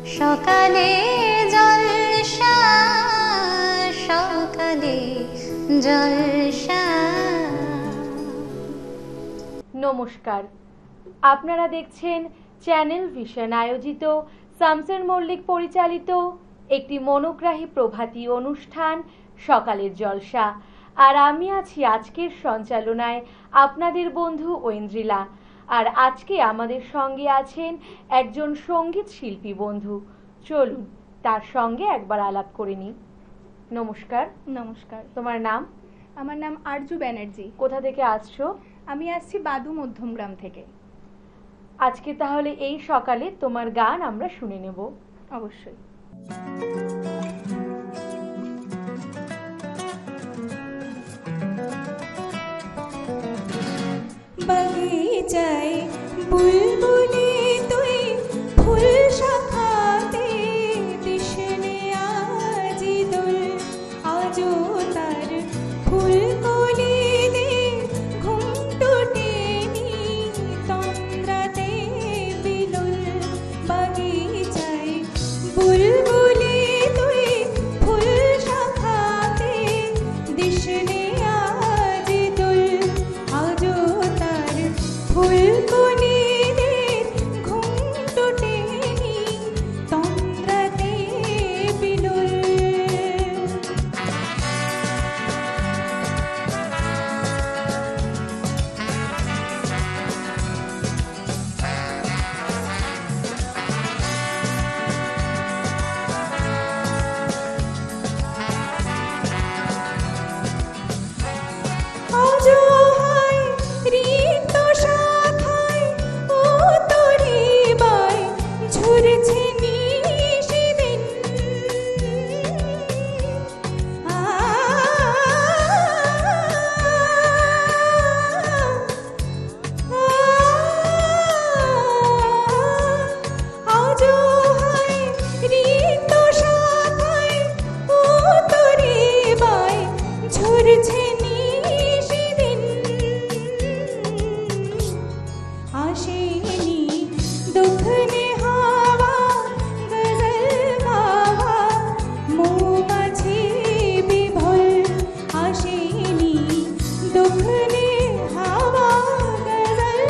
সকালে জলসা, সকালে জলসা। নমস্কার, আপনারা দেখছেন চ্যানেল ভিশন আয়োজিত শামসের মল্লিক পরিচালিত একটি মনোগ্রাহী প্রভাতী অনুষ্ঠান সকালের জলসা। আর আমি আছি আজকের সঞ্চালনায় আপনাদের বন্ধু ঐন্দ্রিলা। আর আজকে আমাদের সঙ্গে আছেন একজন সঙ্গীত শিল্পী বন্ধু। চলুন তার সঙ্গে একবার আলাপ করে নিই। নমস্কার। নমস্কার। তোমার নাম? আমার নাম আরজু ব্যানার্জি। কোথা থেকে আসছো? আমি আসছি বাদু মধ্যমগ্রাম থেকে। আজকে তাহলে এই সকালে তোমার গান আমরা শুনে নেব। অবশ্যই। বাগিচায় বুলবুলি তুই ফুল শাখাতে দিশনে আজি দোল, আজো তার ফুল কলিতে ঘুম টুটেনি তন্দ্রাতে বিলুল। বাগিচায় বুলবুলি তুই ফুল শাখাতে দিশনে আজি দোল, আজো তার ফুল কলিতে ঘুম টুটেনি তন্দ্রাতে বিলুল। আজো হায় রিক্ত শাখায় ও তোরে বাই ঝরছে নিশিদিন। আজো হায় রিক্ত শাখায় ও তোরে বাই ঝরছে নিশিদিন। আসেনি দক্ষিণে হাওয়া গজল গাওয়া মৌমাছি বিভোর। আসেনি দক্ষিণে হাওয়া গজল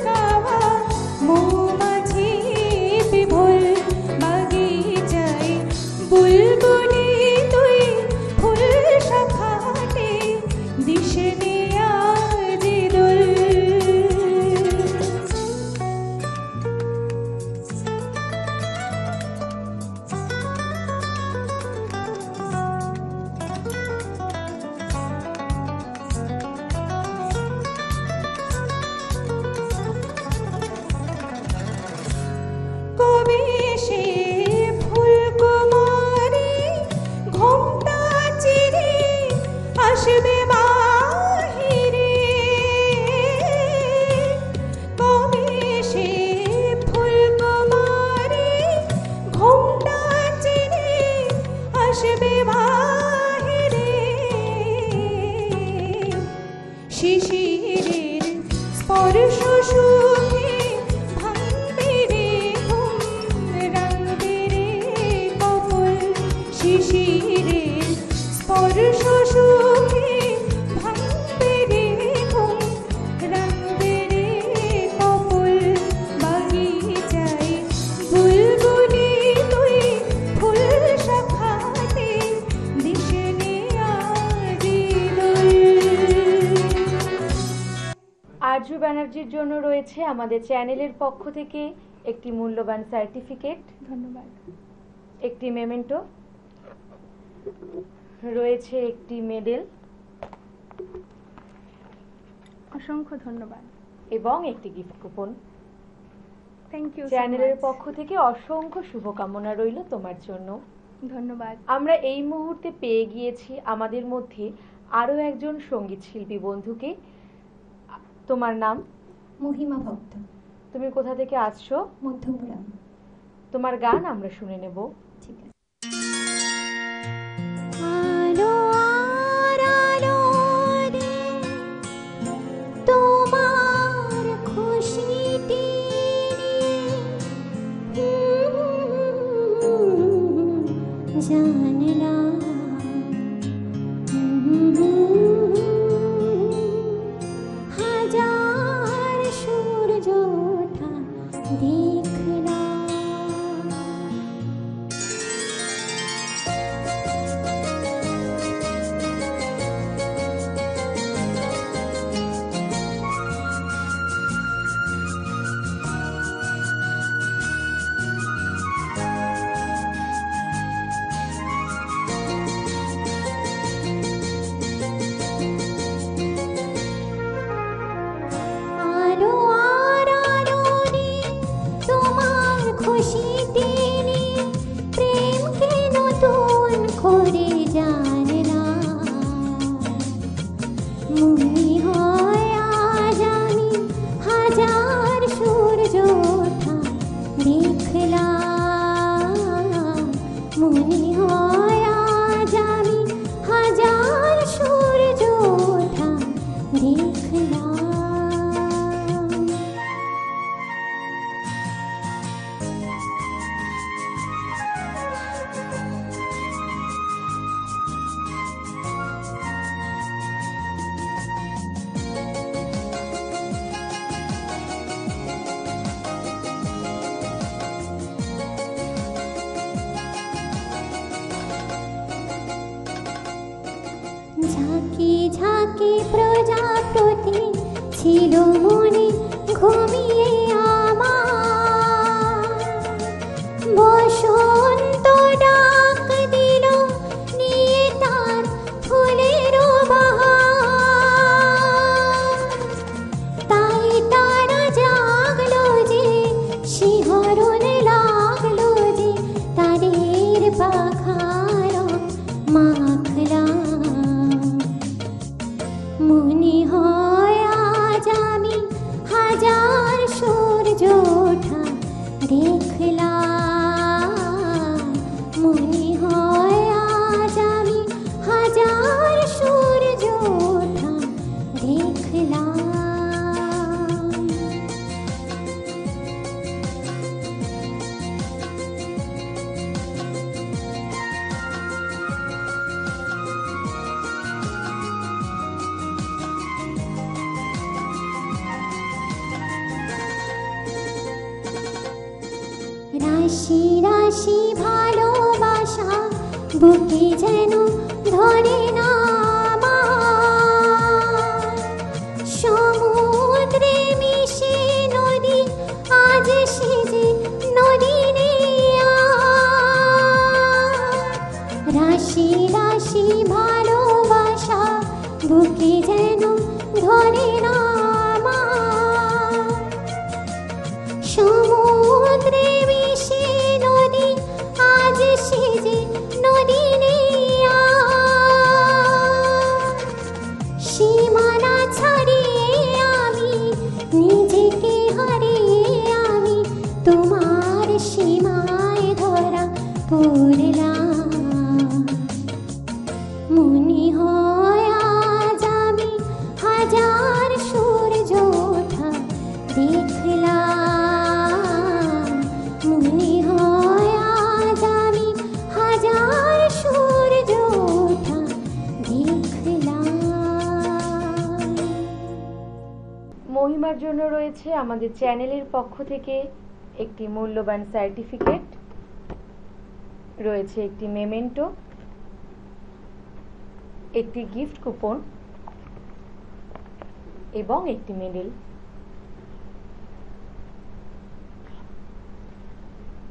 গাওয়া মৌমাছি বিভোর। বাগিচায় বুলবুলি তুই ফুল শাখাতে দিশনে আজি দোল। কবে সে ফুলকুমারী ঘোমটা চিরে আসবে বাহিরে? কবে সে ফুলকুমারী ঘোমটা চিরে আসবে বাহিরে? শিশিরের স্পর্শ সুখে ভাঙবে রে ঘুম, রাঙবে রে কপল। শিশিরের স্পর্শ সুখে ভাঙবে রে ঘুম, রাঙবে রে কপল। বাগিচায় বুলবুলি তুই ফুল শাখাতে দিশনে আজি দোল। আরজু ব্যানার্জির জন্য রয়েছে আমাদের চ্যানেলের পক্ষ থেকে একটি মূল্যবান সার্টিফিকেট, ধন্যবাদ। একটি মেমেন্টো, রয়েছে একটি মেডেল অসংখ্য ধন্যবাদ এবং একটি গিফট কুপন। Thank you. চ্যানেলের পক্ষ থেকে অসংখ্য শুভকামনা রইল তোমার জন্য। ধন্যবাদ। আমরা এই মুহূর্তে পেয়ে গিয়েছি আমাদের মধ্যে আরও একজন সঙ্গীত শিল্পী বন্ধুকে। তোমার নাম? মহিমা ভক্ত। তুমি কোথা থেকে আসছো? মধ্যমগ্রাম। তোমার গান আমরা শুনে নেব। ঠিক আছে। আলো আর আলো রে তোমার খুশিটি জানলা হাজার সূর্য ওঠা দেখলা আলো আর আলোরে তোমার খুশিতে নিয়ে প্রেমকে নতুন করে জানলাম মনে হয় আজ আমি হাজার সূর্য ওঠা দেখলাম মনে হয় আজ আমি হাজার সূর্য ওঠা দেখলাম ঝাঁকে ঝাঁকে প্রজাপতি ছিল মনে ঘুমিয়ে আমার বসন্ত ডাক দিল নিয়ে তার ফুলের বাহার তাই তারা জাগলো যে শিহরণ লাগলো যে তাদের পাখার মাখলাম মনে হয় আজ আমি হাজার সূর্য ওঠা দেখলাম মনে হয় আজ আমি হাজার সূর্য ওঠা দেখলাম রাশি রাশি ভালোবাসা বুকে যেন ধরে না আমার সমুদ্রে মিশে নদী আজ সেজে নদী নেই আর। রাশি রাশি ভালোবাসা বুকে যেন ধরে না আমার সমুদ্রে মিশে নদী আজ সেজে নদী নেই আর। সীমানা ছাড়িয়ে আমি নিজেকে হারিয়ে আমি তোমার সীমায় ধরা পড়লাম মনে হয় আজ আমি হাজার সূর্য ওঠা দেখলাম মনে হয় আজ আমি হাজার সূর্য ওঠা দেখলাম। মহিমার জন্য রয়েছে আমাদের চ্যানেলের পক্ষ থেকে একটি মূল্যবান সার্টিফিকেট, রয়েছে একটি মেমেন্টো, একটি গিফট কুপন এবং একটি মেডেল।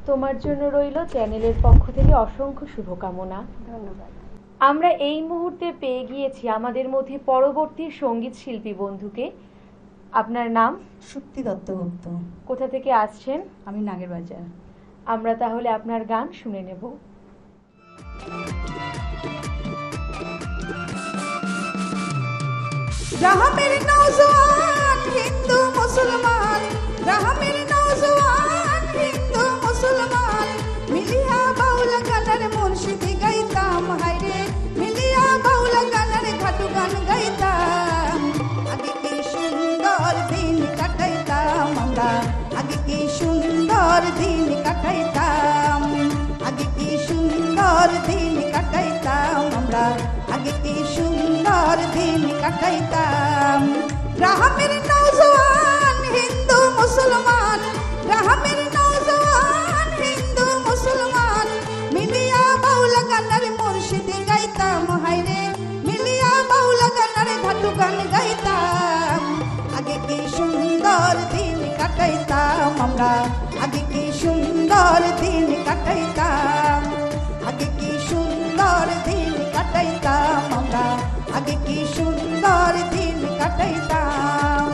তোমার জন্য রইল চ্যানেলের পক্ষ থেকে অসংখ্য শুভকামনা। ধন্যবাদ। আমরা এই মুহূর্তে পেয়ে গিয়েছি আমাদের মধ্যে পরবর্তী সঙ্গীত শিল্পী বন্ধুকে। আপনার নাম? সুপ্তি দত্তগুপ্ত। কোথা থেকে আসছেন? আমি নাগের বাজার। আমরা তাহলে আপনার গান শুনে নেব। रहा मेरे नौजवान हिंदू मुसलमान, रहा मेरे नौजवान हिंदू मुसलमान, मिलिया बाउल गानर मुर्शिदी गाइताम हायरे, मिलिया बाउल गानर घाटू गान गाइताम। आगे की सुंदर दिन काटाइताम आमरा, आगे की सुंदर दिन काटाइताम, आगे की सुंदर আগে কি সুন্দর দিন কাটাইতাম। গ্রামের নওজোয়ান হিন্দু মুসলমান, গ্রামের নওজোয়ান হিন্দু মুসলমান মিলিয়া বাউলা গানের মুর্শিদি গাইতাম। হায়রে মিলিয়া বাউলা গানের ঘাটু গান গাইতাম। আগে কি সুন্দর দিন কাটাইতাম আমরা, আগে কি সুন্দর দিন কাটাইতাম। আগে কি সুন্দর দিন কাটাইতাম আমরা, আগে কি সুন্দর দিন কাটাইতাম।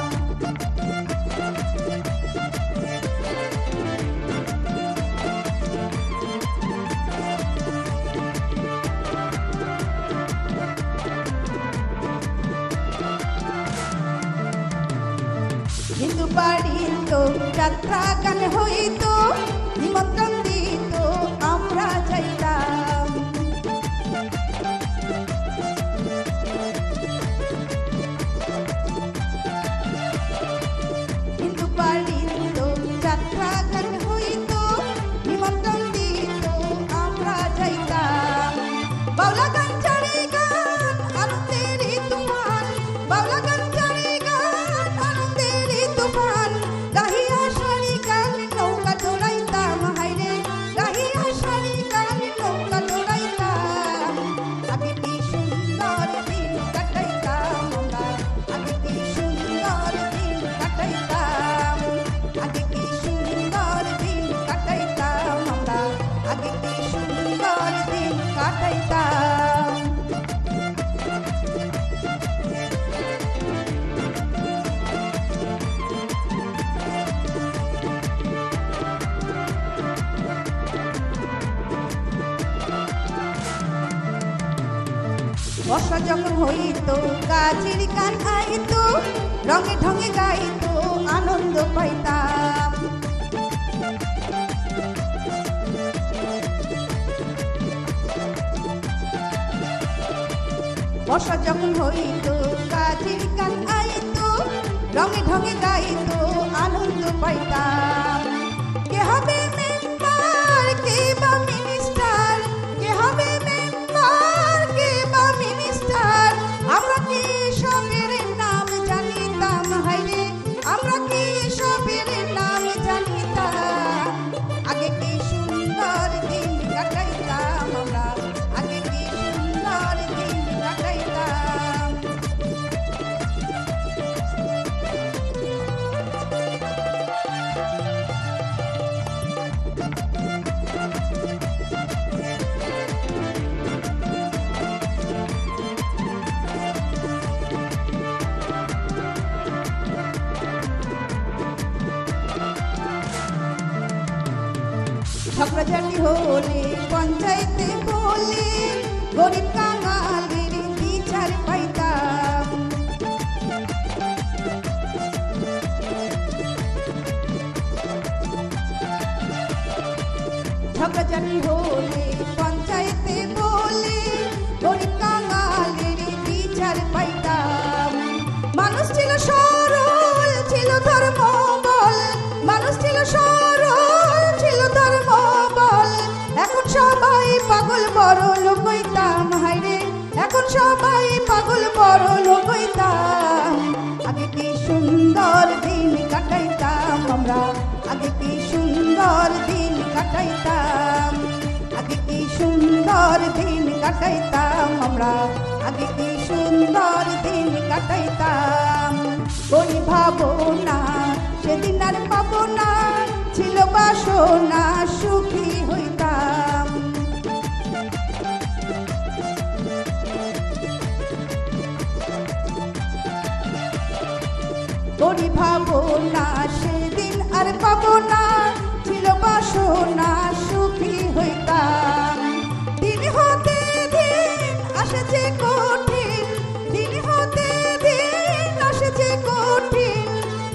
হিন্দু বাড়ির তো যাত্রা গান হইতো, নিমন্ত্রণ দিত আমরা যাইতাম। হিন্দু বাড়ির তো যাত্রা গান হইতো, নিমন্ত্রণ দিত আমরা যাইতাম। বাউলা গান চারি গান আনন্দেরই তুফান, বাউলা গান চারি গান আনন্দেরই তুফান গাহিয়া সারি গান নৌকা দৌড়াইতাম। হায়রে গাহিয়া সারি গান নৌকা দৌড়াইতাম। আগে কি সুন্দর দিন কাটাইতাম আমরা, আগে কি সুন্দর দিন কাটাইতাম। আগে কি সুন্দর দিন কাটাইতাম আমরা, আগে কি সুন্দর দিন কাটাইতাম। বর্ষা যখন হইতো গাছের গান আইতো, রঙে ঢঙে গাইতো আনন্দ পাইতাম। বর্ষা যখন হইতো গাছের গান আইতো, রঙে ঢঙে গাইতো আনন্দ পাইতাম। কে হবে মেম্বার কে বা মিনিস্টার, কে হবে মেম্বার কে বা মিনিস্টার আমরা কি সবের নাম জানিতাম। হায়রে আমরা কি সবের নাম জানিতাম। আগে কি সুন্দর দিন কাটাইতাম আমরা, আগে কি সুন্দর দিন কাটাইতাম। ঝগড়াঝাটি হলে পঞ্চায়েতে বলে গরিব কাঙালের বিচার পাইতাম। ঝগড়াঝাটি হলে পঞ্চায়েতে বলে গরিব কাঙালের বিচার পাইতাম। মানুষ ছিল সরল ছিল ধর্ম বল, মানুষ ছিল সরল ছিল ধর্ম বল। এখন সবাই পাগল বড় লোক হইতাম। হায়রে এখন সবাই পাগল বড় লোক হইতাম। আগে কি সুন্দর দিন কাটাইতাম আমরা, আগে কি সুন্দর দিন কাটাইতাম। আগে কি সুন্দর দিন কাটাইতাম আমরা, আগে কি সুন্দর দিন কাটাইতাম। ওই ভাবনা সেদিন আর পাবো না, ছিল বাসনা সুখী হইতাম। ওই ভাবনা সেদিন আর পাবো না, ছিল বাসনা সুখী হইতাম। দিন হতে দিন আসেছে কঠিন, দিন হতে দিন আসেছে কঠিন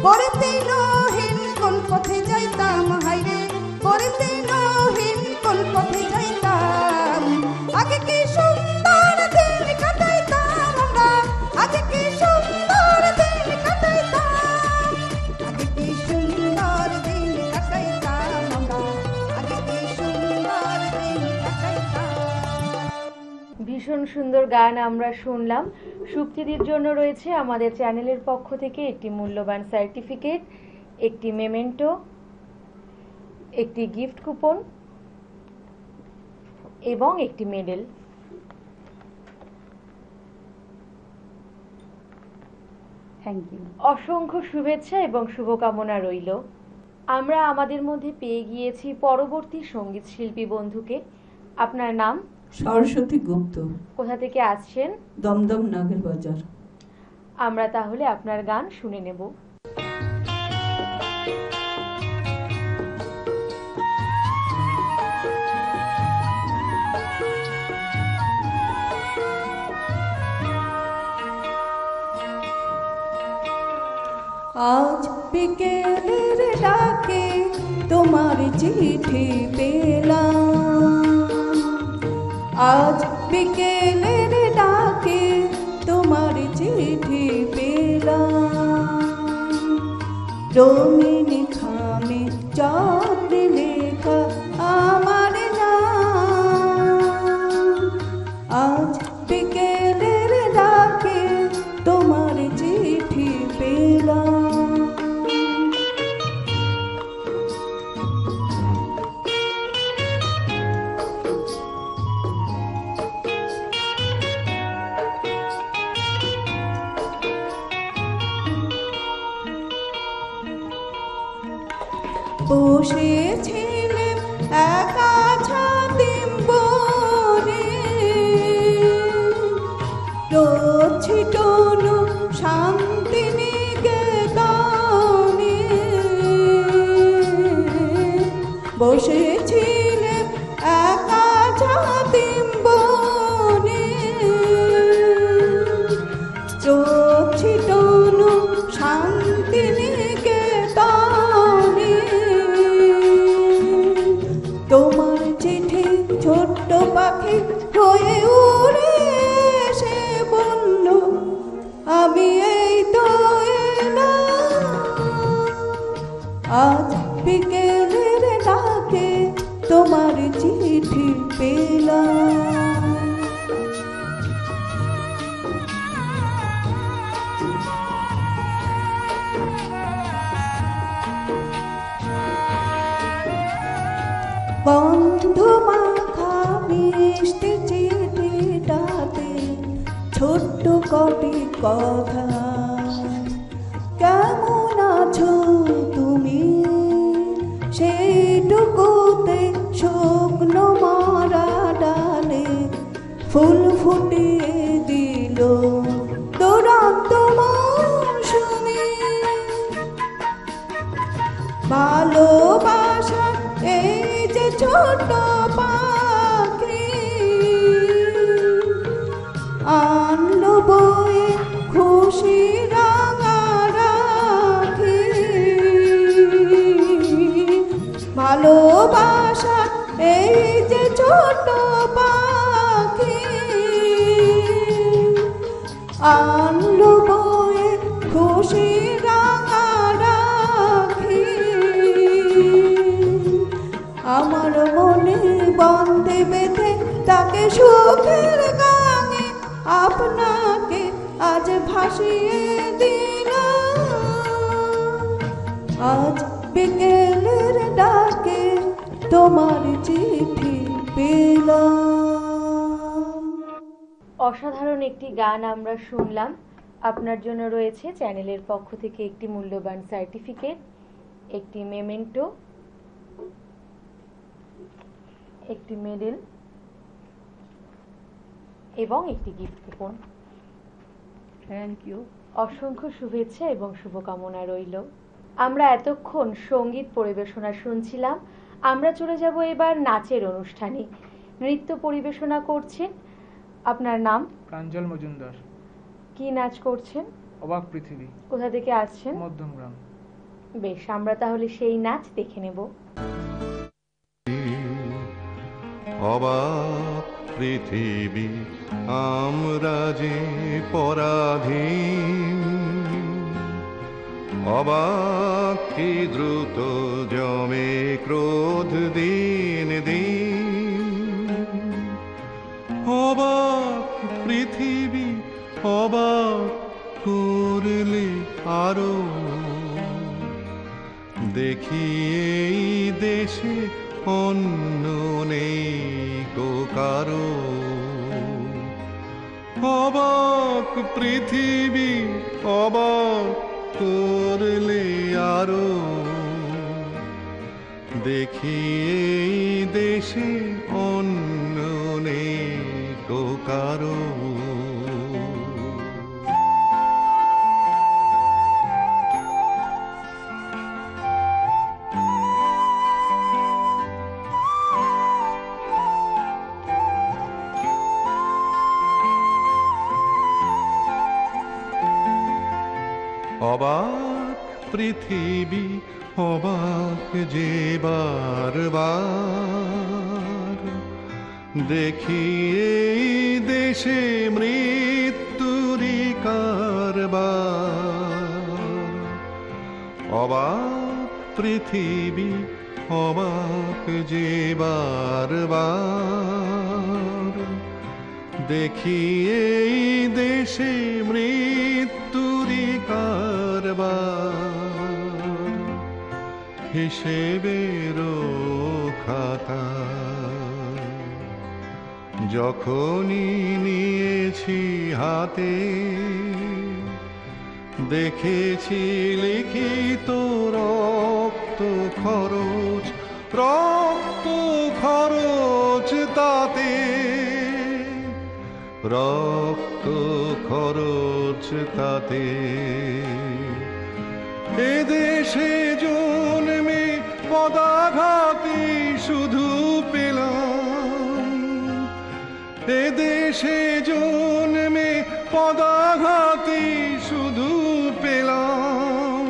পড়তে নহিন কোন পথে যাইতাম। হায়রে পড়তে নহিন কোন পথে যাইতাম। আগে কি সুন্দর দিন কাটাইতাম আমরা, আগে কি সুন্দর দিন কাটাইতাম। আগে কি সুন্দর দিন কাটাইতাম আমরা, আগে কি ভীষণ সুন্দর গান আমরা শুনলাম। সুপ্তিদির জন্য রয়েছে আমাদের চ্যানেলের পক্ষ থেকে একটি মূল্যবান সার্টিফিকেট, একটি মেমেন্টো, একটি গিফট কুপন এবং একটি মেডেল। Thank you. অসংখ্য শুভেচ্ছা এবং শুভকামনা রইল। আমরা আমাদের মধ্যে পেয়ে গিয়েছি পরবর্তী সঙ্গীত শিল্পী বন্ধুকে। আপনার নাম? সরস্বতী গুপ্ত। কোথা থেকে আসছেন? দমদম নাগের বাজার। আমরা তাহলে আপনার গান শুনে নেব। আজ বিকেলের ডাকে তোমার চিঠি পেলাম, আজ বিকেলের ডাকে তোমার চিঠি পেলাম, রঙিন খামে চাপড়ে লেখা আমার নাম, আজ বিকেলের ডাকে তোমার চিঠি পেলাম। বসেছিলেন একা ছাতিম বনে, রচিতনু শান্তি নিকেতনে, বসেছিলেন একা ছাতিম বনে, রচিতনু শান্তি নিকেতনে, তোমার চিঠি ছোট্ট পাখি হয়ে উড়ে এসে বলল, আমি এই তো এলাম, আজ বিকেলের ডাকে তোমার চিঠি পেলাম। বন্ধু মাখা মিষ্টি চিঠিটাতে ছোট্ট কটি কথা, কেমন আছো তুমি, সেইটুকুতে শুকনো মরা ডালে ফুল ফুটিয়ে দিল দুরন্ত মৌসুমী, ভালোবাসা এই যে ছোট পাখি আনলো বয়ে খুশি রাঙা রাখি, ভালোবাসা এই যে ছোট পাখি আনলো বয়ে খুশি রাঙা রাখি, আমার মনে বন্ধে বেঁধে তাকে সুখের গানে আপনাকে আজ ভাসিয়ে দিলাম, আজ বিকেলের ডাকে তোমার চিঠি পেলাম। অসাধারণ একটি গান আমরা শুনলাম। আপনার জন্য রয়েছে চ্যানেলের পক্ষ থেকে একটি মূল্যবান সার্টিফিকেট, একটি মেমেন্টো, একটি মেডেল এবং একটি গিফট কুপন। Thank you. অসংখ্য শুভেচ্ছা এবং শুভকামনা রইল। আমরা এতক্ষণ সঙ্গীত পরিবেশনা শুনছিলাম। আমরা চলে যাব এবার নাচের অনুষ্ঠানে। নৃত্য পরিবেশনা করছেন, আপনার নাম? প্রাঞ্জল মজুমদার। কি নাচ করছেন? অবাক পৃথিবী। কোথা থেকে আসছেন? মধ্যমগ্রাম। বেশ, আমরা তাহলে সেই নাচ দেখে নেব। অবাক পৃথিবী আমরা যে পরাধীন, অবাক কি দ্রুত জমে ক্রোধ দিন দিন, অবাক অবাক করলে আরো, দেখি এই দেশে অন্য নেই কো কারো। অবাক পৃথিবী অবাক করলে আরো, দেখি এই দেশে অন্য নেই কো কারো। অবাক পৃথিবী অবাক যে বারবার, দেখি এই দেশে মৃত্যুরই কারবার। অবাক পৃথিবী অবাক যে বারবার, দেখি এই দেশে মৃত্যুরই কারবার। হিসেবেরও খাতা যখনই নিয়েছি হাতে, দেখেছি লিখিত রক্ত খরচ, রক্ত খরচ তাতে, রক্ত খরচ তাতে। এদেশে জন্মে পদাঘাতে শুধু পেলাম, এদেশে জন্মে পদাঘাতে শুধু পেলাম।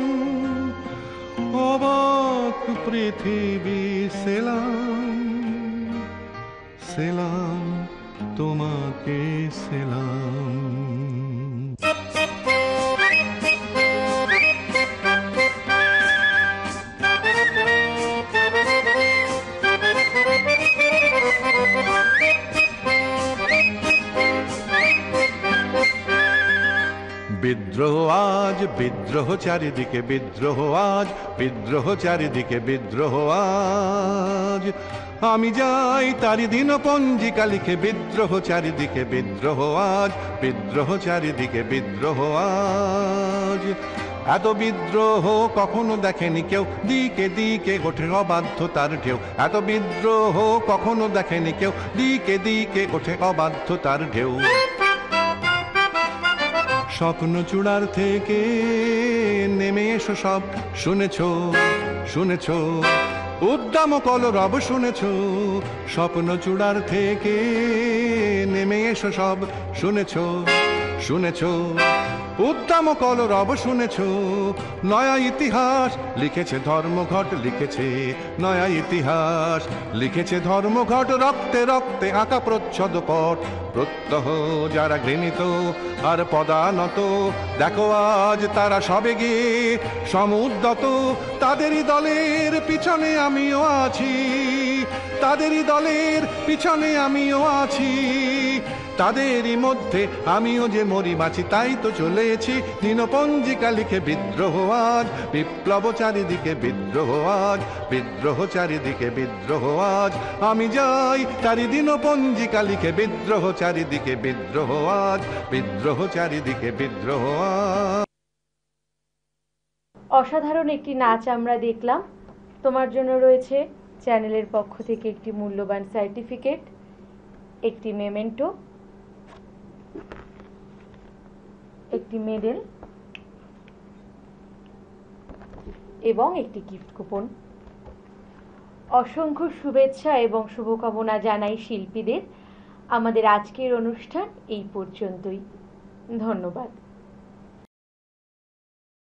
অবাক পৃথিবী সেলাম, সেলাম তোমাকে সেলাম। বিদ্রোহ আজ বিদ্রোহ চারিদিকে, বিদ্রোহ আজ বিদ্রোহ চারিদিকে, বিদ্রোহ আজ। আমি যাই তারি দিন পঞ্জিকা লিখে, বিদ্রোহ চারিদিকে, বিদ্রোহ আজ বিদ্রোহ চারিদিকে, বিদ্রোহ আজ। এত বিদ্রোহ কখনো দেখেনি কেউ, দিকে দিকে ওঠে অবাধ্যতার ঢেউ। এত বিদ্রোহ কখনো দেখেনি কেউ, দিকে দিকে ওঠে অবাধ্যতার ঢেউ। স্বপ্ন চূড়ার থেকে নেমে এসো সব, শুনেছ শুনেছ উদ্দাম কলরব শুনেছ। স্বপ্ন চূড়ার থেকে নেমে এসো সব, শুনেছ শুনেছ উদ্দাম কলরব শুনেছ। নয়া ইতিহাস লিখেছে ধর্মঘট, লিখেছে নয়া ইতিহাস লিখেছে ধর্মঘট। রক্তে রক্তে আঁকা প্রচ্ছদ পট, প্রত্যহ যারা ঘৃণিত আর পদানত, দেখো আজ তারা সবে গিয়ে সমুদ্যত। তাদেরই দলের পিছনে আমিও আছি, তাদেরই দলের পিছনে আমিও আছি। তাদেরই মধ্যে আমিও যে মরি বাঁচি, তাই তো চলেছি দিনপঞ্জিকা লিখে। বিদ্রোহ আজ বিপ্লব চারিদিকে, বিদ্রোহ আজ বিদ্রোহ চারিদিকে, বিদ্রোহ আজ। আমি যাই তারি দিনপঞ্জিকা লিখে, বিদ্রোহ চারিদিকে, বিদ্রোহ আজ বিদ্রোহ চারিদিকে, বিদ্রোহ আজ। অসাধারণ একটি নাচ আমরা দেখলাম। তোমার জন্য রয়েছে চ্যানেলের পক্ষ থেকে একটি মূল্যবান সার্টিফিকেট, একটি মেমেন্টো, একটি মেডেল এবং একটি গিফট কুপন। অসংখ্য শুভেচ্ছা এবং শুভকামনা জানাই শিল্পীদের। আমাদের আজকের অনুষ্ঠান এই পর্যন্তই। ধন্যবাদ।